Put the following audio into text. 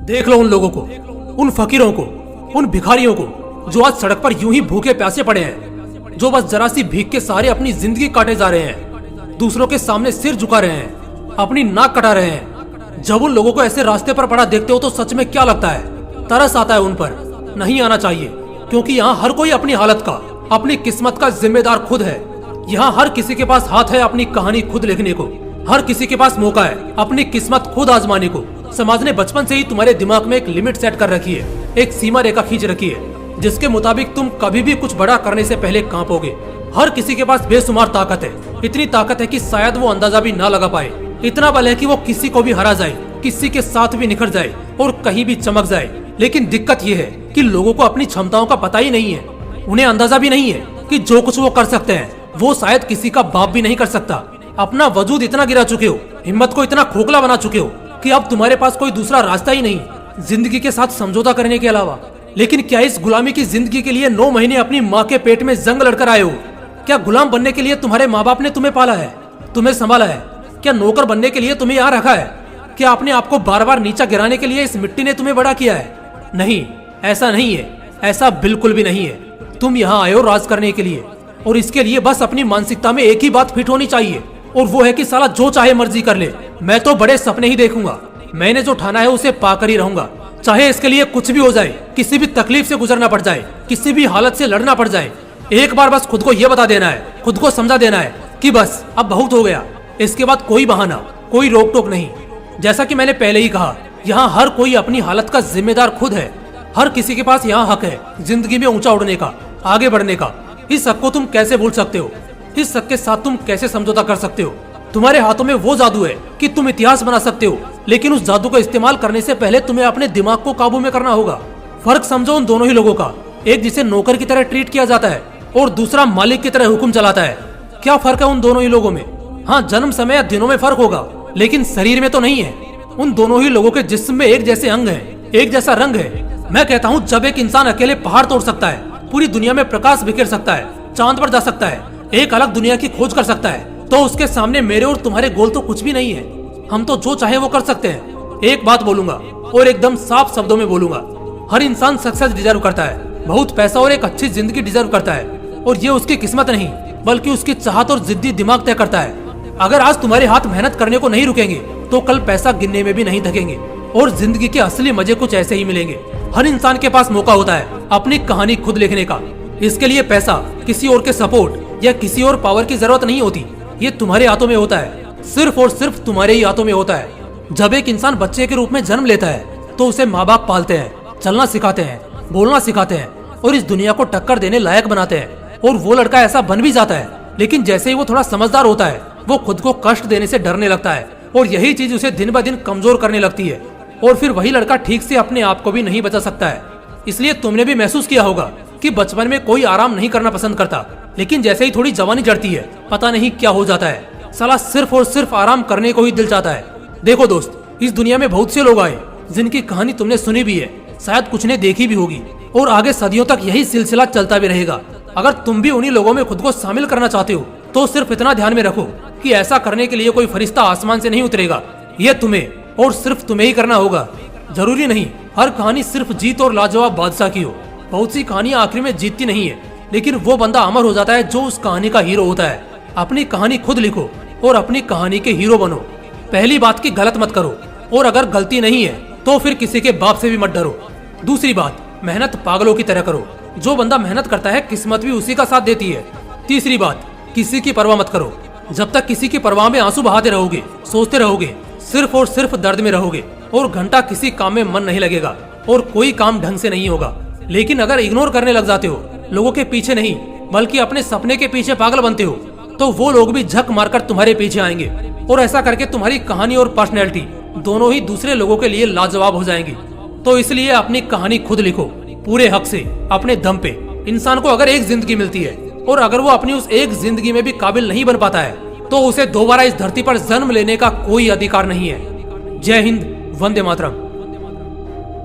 देख लो उन लोगों को, उन फकीरों को, उन भिखारियों को जो आज सड़क पर यूं ही भूखे प्यासे पड़े हैं, जो बस जरा सी भीख के सहारे अपनी जिंदगी काटे जा रहे हैं, दूसरों के सामने सिर झुका रहे हैं, अपनी नाक कटा रहे हैं। जब उन लोगों को ऐसे रास्ते पर पड़ा देखते हो तो सच में क्या लगता है? तरस आता है उन पर। नहीं आना चाहिए, क्योंकि यहाँ हर कोई अपनी हालत का, अपनी किस्मत का जिम्मेदार खुद है। यहाँ हर किसी के पास हाथ है अपनी कहानी खुद लिखने को, हर किसी के पास मौका है अपनी किस्मत खुद आजमाने को। समाज ने बचपन से ही तुम्हारे दिमाग में एक लिमिट सेट कर रखी है, एक सीमा रेखा खींच रखी है, जिसके मुताबिक तुम कभी भी कुछ बड़ा करने से पहले कांपोगे। हर किसी के पास बेशुमार ताकत है, इतनी ताकत है कि शायद वो अंदाजा भी ना लगा पाए। इतना बल है कि वो किसी को भी हरा जाए, किसी के साथ भी निखर जाए और कहीं भी चमक जाए। लेकिन दिक्कत ये है कि लोगों को अपनी क्षमताओं का पता ही नहीं है। उन्हें अंदाजा भी नहीं है कि जो कुछ वो कर सकते हैं वो शायद किसी का बाप भी नहीं कर सकता। अपना वजूद इतना गिरा चुके हो, हिम्मत को इतना खोखला बना चुके हो कि अब तुम्हारे पास कोई दूसरा रास्ता ही नहीं जिंदगी के साथ समझौता करने के अलावा। लेकिन क्या इस गुलामी की जिंदगी के लिए 9 महीने अपनी माँ के पेट में जंग लड़कर आए हो? क्या गुलाम बनने के लिए तुम्हारे माँ बाप ने तुम्हें पाला है, तुम्हें संभाला है? क्या नौकर बनने के लिए तुम्हें यहाँ रखा है? क्या अपने आप को बार बार नीचा गिराने के लिए इस मिट्टी ने तुम्हें बड़ा किया है? नहीं, ऐसा नहीं है, ऐसा बिल्कुल भी नहीं है। तुम यहाँ आए हो राज करने के लिए, और इसके लिए बस अपनी मानसिकता में एक ही बात फिट होनी चाहिए, और वो है कि साला जो चाहे मर्जी कर ले, मैं तो बड़े सपने ही देखूंगा। मैंने जो ठाना है उसे पाकर ही रहूंगा, चाहे इसके लिए कुछ भी हो जाए, किसी भी तकलीफ से गुजरना पड़ जाए, किसी भी हालत से लड़ना पड़ जाए। एक बार बस खुद को ये बता देना है, खुद को समझा देना है कि बस अब बहुत हो गया। इसके बाद कोई बहाना, कोई रोक टोक नहीं। जैसा कि मैंने पहले ही कहा, यहाँ हर कोई अपनी हालत का जिम्मेदार खुद है। हर किसी के पास यहाँ हक है जिंदगी में ऊंचा उड़ने का, आगे बढ़ने का। इस हक को तुम कैसे भूल सकते हो? इस हक के साथ तुम कैसे समझौता कर सकते हो? तुम्हारे हाथों में वो जादू है कि तुम इतिहास बना सकते हो, लेकिन उस जादू को इस्तेमाल करने से पहले तुम्हें अपने दिमाग को काबू में करना होगा। फर्क समझो उन दोनों ही लोगों का, एक जिसे नौकर की तरह ट्रीट किया जाता है और दूसरा मालिक की तरह हुक्म चलाता है। क्या फर्क है उन दोनों ही लोगों में? हाँ, जन्म समय या दिनों में फर्क होगा, लेकिन शरीर में तो नहीं है। उन दोनों ही लोगों के जिस्म में एक जैसे अंग हैं, एक जैसा रंग है। मैं कहता हूँ जब एक इंसान अकेले पहाड़ तोड़ सकता है, पूरी दुनिया में प्रकाश बिखेर सकता है, चांद पर जा सकता है, एक अलग दुनिया की खोज कर सकता है, तो उसके सामने मेरे और तुम्हारे गोल तो कुछ भी नहीं है। हम तो जो चाहे वो कर सकते हैं। एक बात बोलूंगा और एकदम साफ शब्दों में बोलूंगा, हर इंसान सक्सेस डिजर्व करता है, बहुत पैसा और एक अच्छी जिंदगी डिजर्व करता है, और ये उसकी किस्मत नहीं बल्कि उसकी चाहत और जिद्दी दिमाग तय करता है। अगर आज तुम्हारे हाथ मेहनत करने को नहीं रुकेंगे तो कल पैसा गिनने में भी नहीं थकेंगे, और जिंदगी के असली मजे कुछ ऐसे ही मिलेंगे। हर इंसान के पास मौका होता है अपनी कहानी खुद लिखने का। इसके लिए पैसा, किसी और के सपोर्ट या किसी और पावर की जरूरत नहीं होती। ये तुम्हारे हाथों में होता है, सिर्फ और सिर्फ तुम्हारे ही हाथों में होता है। जब एक इंसान बच्चे के रूप में जन्म लेता है तो उसे माँ बाप पालते हैं, चलना सिखाते हैं, बोलना सिखाते हैं और इस दुनिया को टक्कर देने लायक बनाते हैं। और वो लड़का ऐसा बन भी जाता है, लेकिन जैसे ही वो थोड़ा समझदार होता है वो खुद को कष्ट देने से डरने लगता है, और यही चीज उसे दिन ब दिन कमजोर करने लगती है। और फिर वही लड़का ठीक से अपने आप को भी नहीं बचा सकता है। इसलिए तुमने भी महसूस किया होगा कि बचपन में कोई आराम नहीं करना पसंद करता, लेकिन जैसे ही थोड़ी जवानी चढ़ती है पता नहीं क्या हो जाता है, साला सिर्फ और सिर्फ आराम करने को ही दिल चाहता है। देखो दोस्त, इस दुनिया में बहुत से लोग आए जिनकी कहानी तुमने सुनी भी है, शायद कुछ ने देखी भी होगी, और आगे सदियों तक यही सिलसिला चलता भी रहेगा। अगर तुम भी उन्हीं लोगों में खुद को शामिल करना चाहते हो तो सिर्फ इतना ध्यान में रखो कि ऐसा करने के लिए कोई फरिश्ता आसमान से नहीं उतरेगा। ये तुम्हें और सिर्फ तुम्हें ही करना होगा। जरूरी नहीं हर कहानी सिर्फ जीत और लाजवाब बादशाह की हो। बहुत सी कहानियां आखिर में जीतती नहीं है, लेकिन वो बंदा अमर हो जाता है जो उस कहानी का हीरो होता है। अपनी कहानी खुद लिखो और अपनी कहानी के हीरो बनो। पहली बात की गलत मत करो, और अगर गलती नहीं है तो फिर किसी के बाप से भी मत डरो। दूसरी बात, मेहनत पागलों की तरह करो। जो बंदा मेहनत करता है किस्मत भी उसी का साथ देती है। तीसरी बात, किसी की परवाह मत करो। जब तक किसी की परवाह में आंसू बहाते रहोगे, सोचते रहोगे, सिर्फ और सिर्फ दर्द में रहोगे, और घंटा किसी काम में मन नहीं लगेगा और कोई काम ढंग से नहीं होगा। लेकिन अगर इग्नोर करने लग जाते हो, लोगों के पीछे नहीं बल्कि अपने सपने के पीछे पागल बनते हो, तो वो लोग भी झक मारकर तुम्हारे पीछे आएंगे, और ऐसा करके तुम्हारी कहानी और पर्सनैलिटी दोनों ही दूसरे लोगों के लिए लाजवाब हो जाएंगी। तो इसलिए अपनी कहानी खुद लिखो, पूरे हक से, अपने दम पे। इंसान को अगर एक जिंदगी मिलती है और अगर वो अपनी उस एक जिंदगी में भी काबिल नहीं बन पाता है तो उसे दोबारा इस धरती पर जन्म लेने का कोई अधिकार नहीं है। जय हिंद, वंदे मातरम।